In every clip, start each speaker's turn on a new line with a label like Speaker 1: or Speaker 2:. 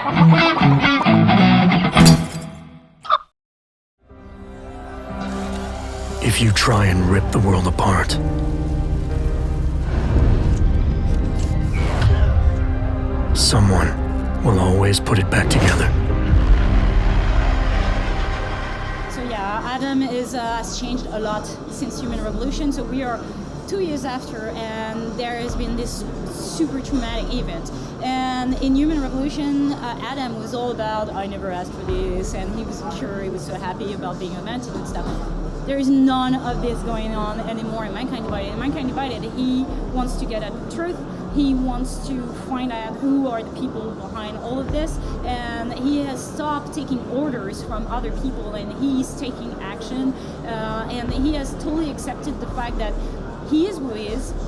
Speaker 1: If you try and rip the world apart, someone will always put it back together.
Speaker 2: So yeah, Adam has changed a lot since Human Revolution. So we are 2 years after, and there has been this super traumatic event. And in Human Revolution, Adam was all about, I never asked for this, and he wasn't sure, he was so happy about being invented and stuff. There is none of this going on anymore in Mankind Divided. In Mankind Divided, he wants to get at the truth. He wants to find out who are the people behind all of this, and he has stopped taking orders from other people, and he's taking action, and he has totally accepted the fact that he is who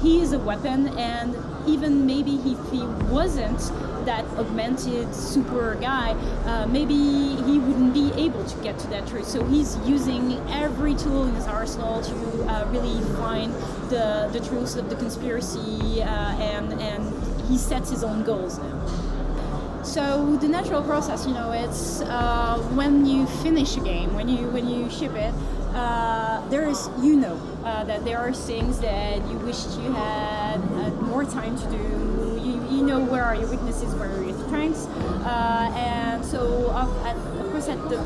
Speaker 2: he is a weapon, and even maybe if he wasn't that augmented super guy, maybe he wouldn't be able to get to that truth. So he's using every tool in his arsenal to really find the truth of the conspiracy, and he sets his own goals now. So the natural process, it's when you finish a game, when you ship it, there is, that there are things that you wished you had more time to do. You know where are your weaknesses, where are your strengths, and so of course at the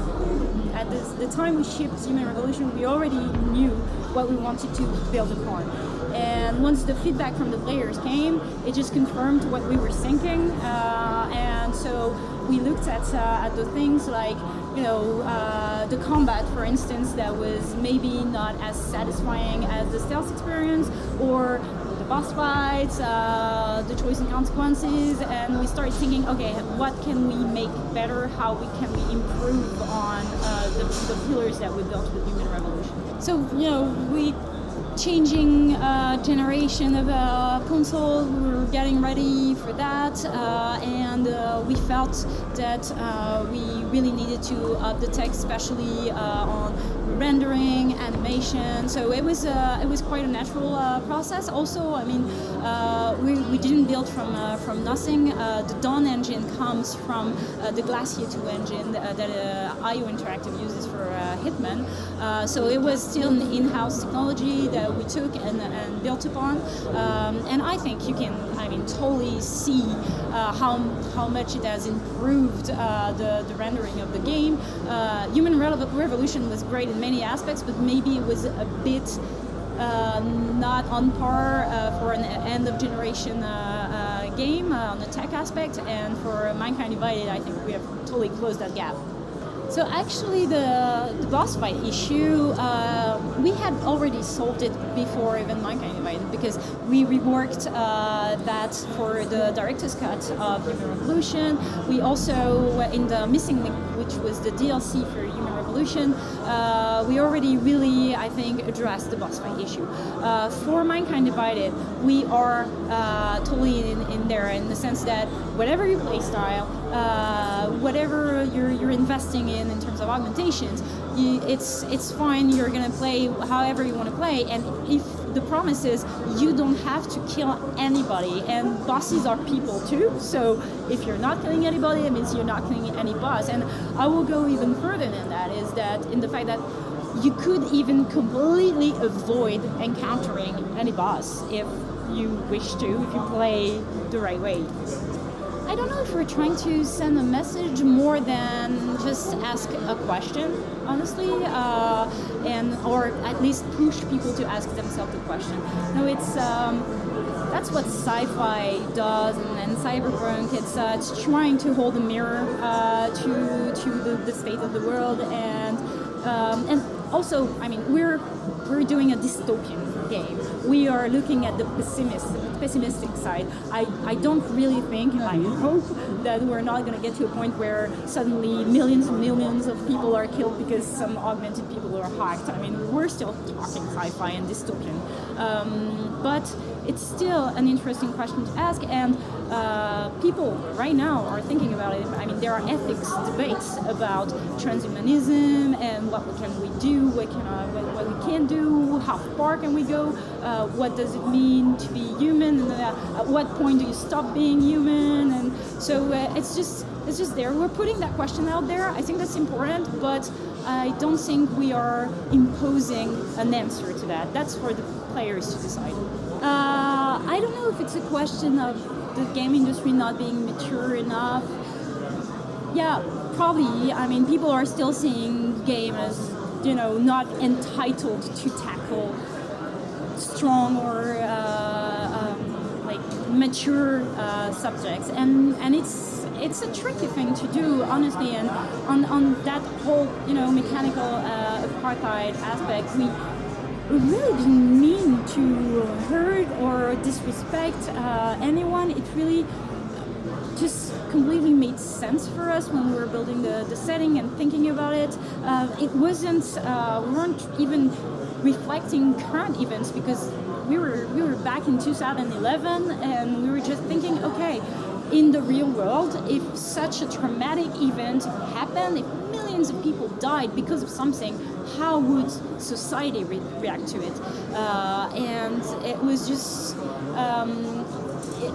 Speaker 2: time we shipped Human Revolution, we already knew what we wanted to build upon. And once the feedback from the players came, it just confirmed what we were thinking, and so we looked at the things like, the combat, for instance, that was maybe not as satisfying as the stealth experience, or the boss fights, the choice and consequences, and we started thinking, okay, what can we make better? How can we improve on the pillars that we built with Human Revolution? So, we changing generation of console, we were getting ready for that, and we felt that we really needed to up the tech, especially on rendering, animation. So it was quite a natural process. Also, we didn't build from nothing. The Dawn engine comes from the Glacier 2 engine that IO Interactive uses for Hitman. So it was still an in-house technology that we took and built upon. And I think you can, totally see how much it has improved the rendering of the game. Human Revolution was great in many aspects, but maybe it was a bit not on par for an end of generation game on the tech aspect, and for Mankind Divided, I think we have totally closed that gap. So actually the boss fight issue, we had already solved it before even Mankind Divided, because we reworked that for the director's cut of Human Revolution. We also, in the Missing Link, which was the DLC for Human Revolution, we already really, I think, addressed the boss fight issue. For Mankind Divided, we are totally in there, in the sense that whatever your play style, whatever you're investing in terms of augmentations, it's fine. You're gonna play however you want to play, and if the promise is you don't have to kill anybody, and bosses are people too. So if you're not killing anybody, it means you're not killing any boss. And I will go even further than that, is that in the fact that you could even completely avoid encountering any boss if you wish to, if you play the right way. I don't know if we're trying to send a message more than just ask a question, honestly, or at least push people to ask themselves the question. No, it's that's what sci-fi does, and cyberpunk. It's trying to hold a mirror to the state of the world, and also, we're doing a dystopian game. We are looking at the pessimistic side. I don't really think, I hope, that we're not going to get to a point where suddenly millions and millions of people are killed because some augmented people are hacked. We're still talking sci-fi and dystopian. But it's still an interesting question to ask, and people right now are thinking about it. There are ethics debates about transhumanism and what can we do, what we can do, how far can we go, what does it mean to be human, and at what point do you stop being human, and So it's just there. We're putting that question out there. I think that's important, but I don't think we are imposing an answer to that. That's for the players to decide. I don't know if it's a question of the game industry not being mature enough. Yeah, probably. I mean, people are still seeing game as, not entitled to tackle strong or mature subjects, and it's a tricky thing to do, honestly. And on that whole mechanical apartheid aspect, we really didn't mean to hurt or disrespect anyone. It really just completely made sense for us when we were building the setting and thinking about it. It wasn't, we weren't even reflecting current events, because we were back in 2011 and we were just thinking, okay, in the real world, if such a traumatic event happened, if millions of people died because of something, how would society react to it? And it was just,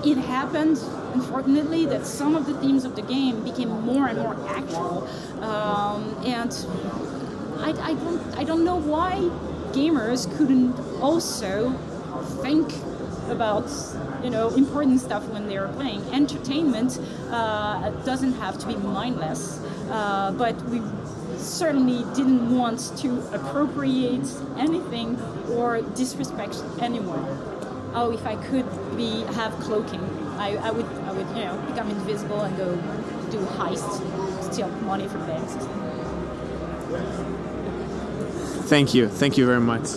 Speaker 2: it happened, unfortunately, that some of the themes of the game became more and more actual. And I don't know why gamers couldn't also think about important stuff when they're playing. Entertainment doesn't have to be mindless, but we certainly didn't want to appropriate anything or disrespect anyone. Oh, if I could have cloaking, I would become invisible and go do heists, steal money from banks.
Speaker 3: Thank you very much.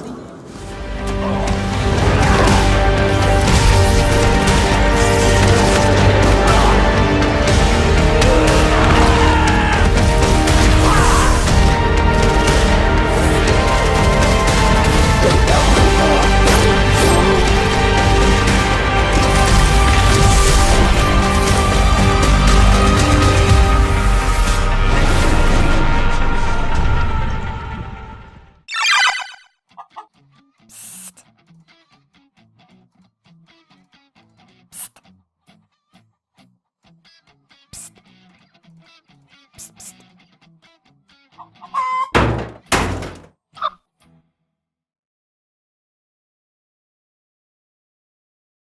Speaker 3: Psst.